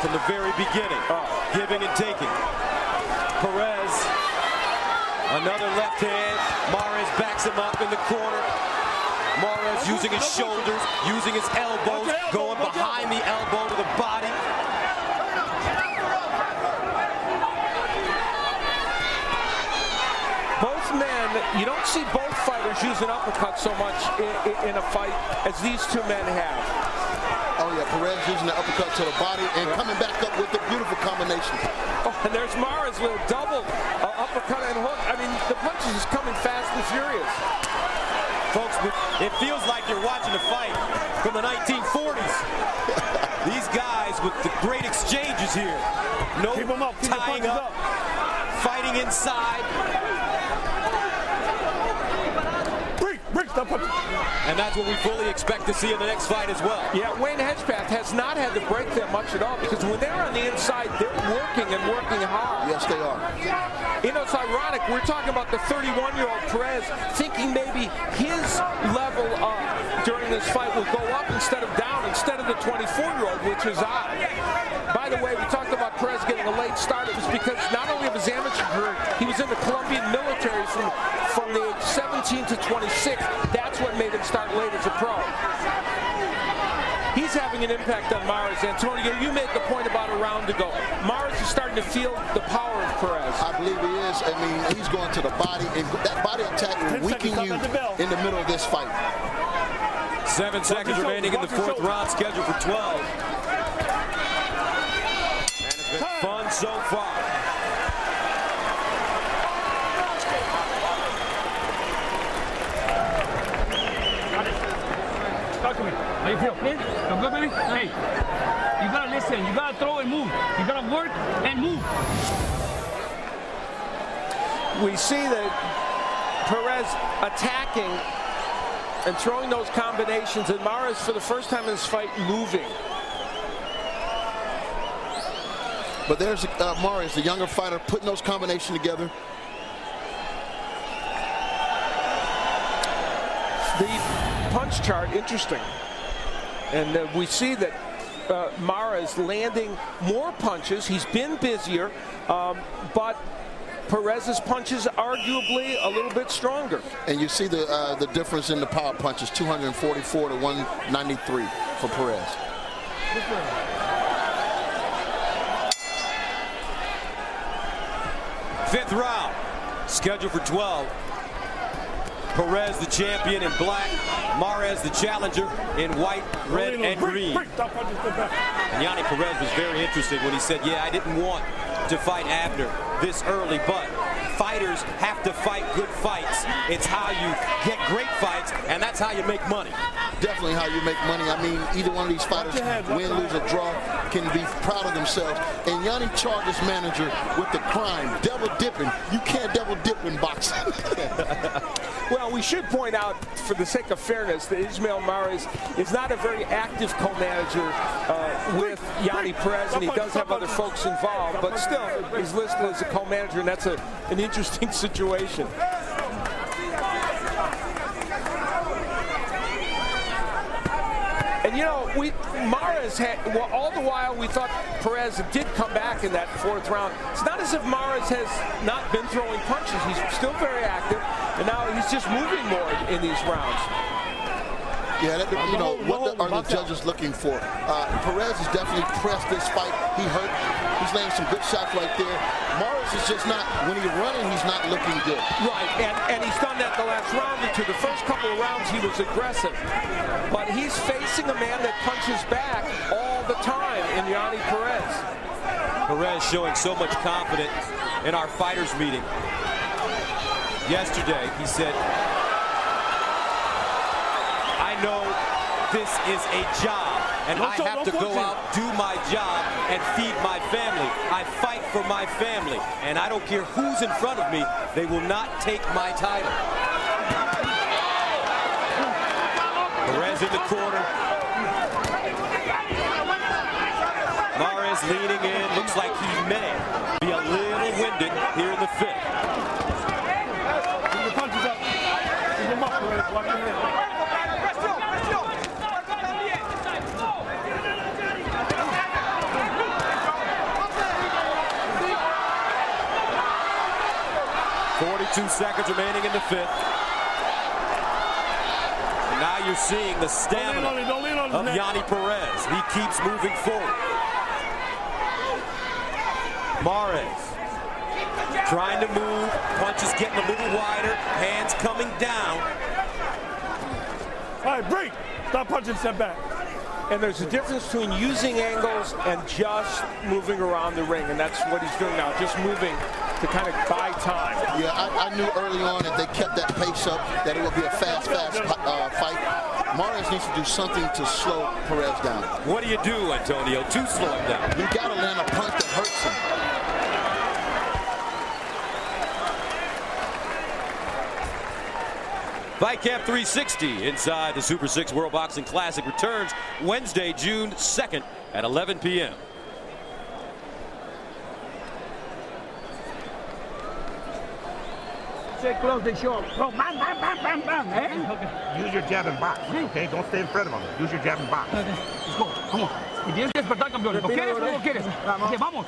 from the very beginning. Giving and taking. Perez, another left hand. Marez backs him up in the corner. Marez using his shoulders, using his elbows, going behind the elbow to the body. Both men, you don't see both fighters using uppercuts so much in a fight as these two men have. Oh yeah, Perez using the uppercut to the body and coming back up with the beautiful combination. Oh, and there's Marez with a double uppercut and hook. I mean, the punches is coming fast and furious. Folks, it feels like you're watching a fight from the 1940s. These guys with the great exchanges here. No tying up, fighting inside. And that's what we fully expect to see in the next fight as well. Yeah, Wayne Hedgepath has not had to break that much at all, because when they're on the inside, they're working and working hard. Yes, they are. You know, it's ironic. We're talking about the 31-year-old Perez thinking maybe his level during this fight will go up instead of down, instead of the 24-year-old, which is odd. By the way, we talked about Perez getting a late start. It was because not only of his amateur career, he was in the Colombian military from the age 17 to 26. That's what made him start late as a pro. He's having an impact on Marez. Antonio, you made the point about a round ago. Marez is starting to feel the power of Perez. I believe he is. I mean, he's going to the body, and that body attack will weaken you in the middle of this fight. 7 seconds remaining in the 4th round, scheduled for 12. And it's been fun so far. Talk to me. How you feel? Feel good, baby? Hey, you gotta listen. You gotta throw and move. You gotta work and move. We see that Perez attacking and throwing those combinations, and Marez, for the first time in this fight, moving. But there's Marez, the younger fighter, putting those combinations together. The punch chart, interesting. And we see that Marez landing more punches. He's been busier, but Perez's punches arguably a little bit stronger. And you see the difference in the power punches, 244 to 193 for Perez. Fifth round, scheduled for 12. Perez, the champion, in black. Marez, the challenger, in white, red, and green. And Yonnhy Perez was very interesting when he said, yeah, I didn't want to fight Abner this early, but fighters have to fight good fights. It's how you get great fights, and that's how you make money. Definitely how you make money. I mean, either one of these fighters, win, lose, or draw, can be proud of themselves. And Yonnhy charged his manager with the crime, double dipping. You can't double dip in boxing. Well, we should point out, for the sake of fairness, that Ismael Marez is not a very active co-manager with Yonnhy Perez, and he does have other folks involved, but still, he's listed as a co-manager, and that's an interesting situation. And you know, Marez had, well, all the while we thought Perez did come back in that 4th round. It's not as if Marez has not been throwing punches. He's still very active, and now he's just moving more in these rounds. Yeah, you know, what are the judges looking for? Perez has definitely pressed this fight. He hurt. He's laying some good shots right there. Marez is just not, when he's running, he's not looking good. Right, and he's done that the last round or two. The first couple of rounds he was aggressive. But he's facing a man that punches back all the time in Yonnhy Perez. Perez showing so much confidence in our fighters meeting. Yesterday, he said, I know this is a job, and I have to go out, do my job, and feed my family. I fight for my family, and I don't care who's in front of me, they will not take my title. Perez in the corner. Marez leaning in, looks like he may be a little winded here in the 5th. 42 seconds remaining in the 5th. And now you're seeing the stamina of Yonnhy Perez. He keeps moving forward. Marez trying to move, punches getting a little wider, hands coming down. All right, break. Stop punching, step back. And there's a difference between using angles and just moving around the ring, and that's what he's doing now, just moving to kind of buy time. Yeah, I knew early on if they kept that pace up that it would be a fast fight. Marez needs to do something to slow Perez down. What do you do, Antonio, to slow him down? You got to land a punch that hurts him. Fight Camp 360 inside the Super 6 World Boxing Classic returns Wednesday, June 2nd at 11 p.m. Stay close and show. Go, bam, bam, bam, bam, bam. Eh? Okay. Use your jab and box, okay? Don't stay in front of him. Use your jab and box. Okay. Let's go. Come on. Y tienes que despertar, campeón. ¿Lo quieres o no lo quieres? Okay, vamos.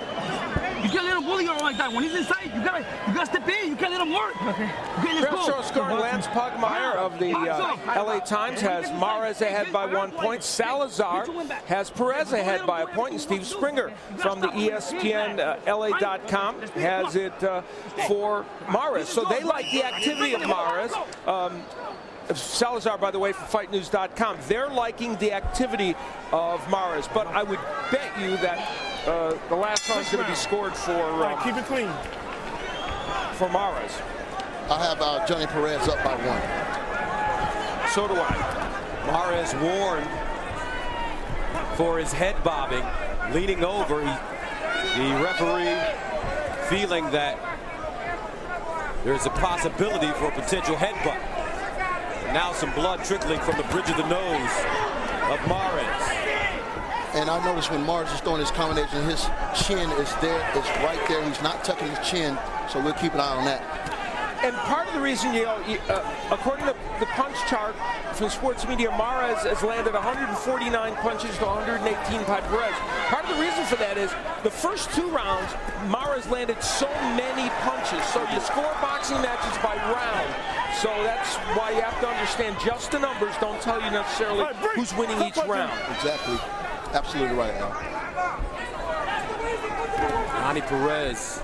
You can't let him bully you like that. When he's inside, you gotta step in. You can't let him work. Okay, let's go. Show scoring Lance Pugmire of the LA Times has Marez ahead by 1 point. Salazar has Perez ahead by a point. And Steve Springer from the ESPN LA.com has it for Marez. So they like the activity of Marez. Salazar, by the way, from FightNews.com. They're liking the activity of Marez, but I would bet you that the last round is going to be scored for keep it clean. For Marez. I have Yonnhy Perez up by 1. So do I. Marez warned for his head bobbing, leaning over. The referee feeling that there's a possibility for a potential headbutt. Now some blood trickling from the bridge of the nose of Marez. And I noticed when Marez is throwing his combination, his chin is there, it's right there. He's not tucking his chin, so we'll keep an eye on that. And part of the reason, according to the punch chart from sports media, Marez has landed 149 punches to 118 by Perez. Part of the reason for that is the first 2 rounds, Marez landed so many punches. So you score boxing matches by round. So that's why you have to understand just the numbers don't tell you necessarily who's winning each round. Exactly. Absolutely right now. Yonnhy Perez,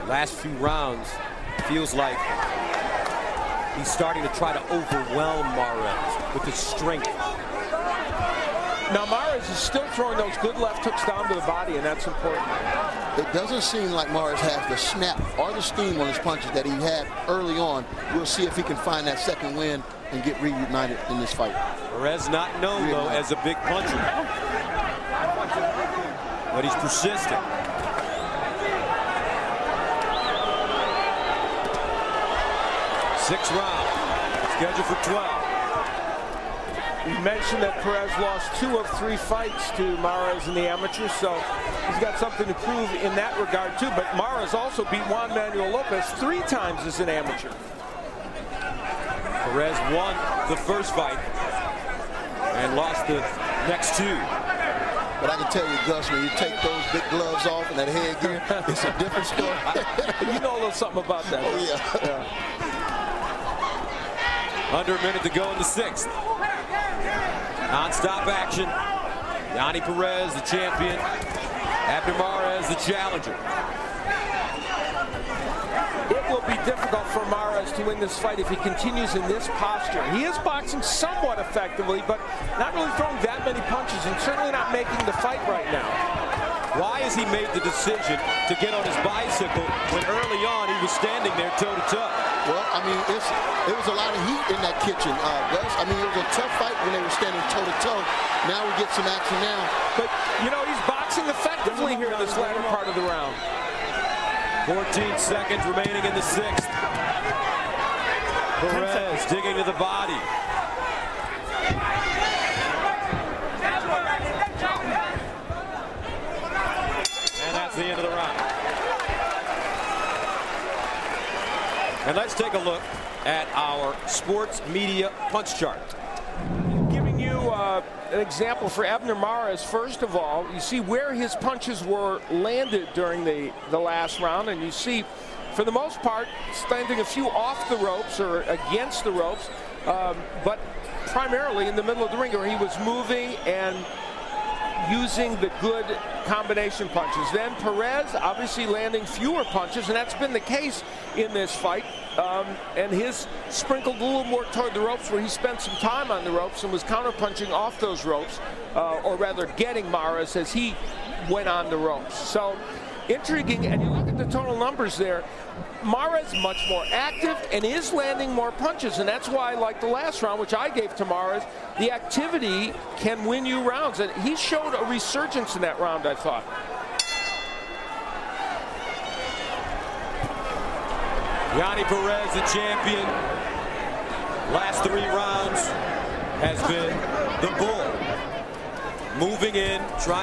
last few rounds, feels like he's starting to try to overwhelm Marez with his strength. Now Marez is still throwing those good left hooks down to the body, and that's important. It doesn't seem like Marez has the snap or the steam on his punches that he had early on. We'll see if he can find that second win and get reunited in this fight. Perez not known, though, as a big puncher. But he's persistent. Sixth round, scheduled for 12. You mentioned that Perez lost 2 of 3 fights to Marez in the amateurs, so he's got something to prove in that regard too. But Marez also beat Juan Manuel Lopez 3 times as an amateur. Perez won the first fight and lost the next 2. But I can tell you, Gus, when you take those big gloves off and that headgear, it's a different story. You know a little something about that. Oh, yeah. Under a minute to go in the 6th. Non-stop action. Yonnhy Perez, the champion. Abner Marez, the challenger. It will be difficult for Marez to win this fight if he continues in this posture. He is boxing somewhat effectively, but not really throwing that many punches and certainly not making the fight right now. Why has he made the decision to get on his bicycle when early on he was standing there toe-to-toe? Well, I mean, it was a lot of heat in that kitchen, Gus. I mean, it was a tough fight when they were standing toe-to-toe. Now we get some action now. But, you know, he's boxing effectively here in this latter part of the round. 14 seconds remaining in the 6th. Perez digging to the body. And that's the end of the round. And let's take a look at our sports media punch chart. Giving you an example for Abner Marez, first of all, you see where his punches were landed during the last round, and you see for the most part, standing a few off the ropes or against the ropes, but primarily in the middle of the ring where he was moving and using the good combination punches. Then Perez obviously landing fewer punches, and that's been the case in this fight. And his sprinkled a little more toward the ropes, where he spent some time on the ropes and was counterpunching off those ropes, or rather getting Marez as he went on the ropes. So intriguing, and you look at the total numbers there, Marez much more active and is landing more punches, and that's why, like the last round, which I gave to Marez, the activity can win you rounds, and he showed a resurgence in that round, I thought. Yonnhy Perez, the champion. Last 3 rounds has been the bull. Moving in, trying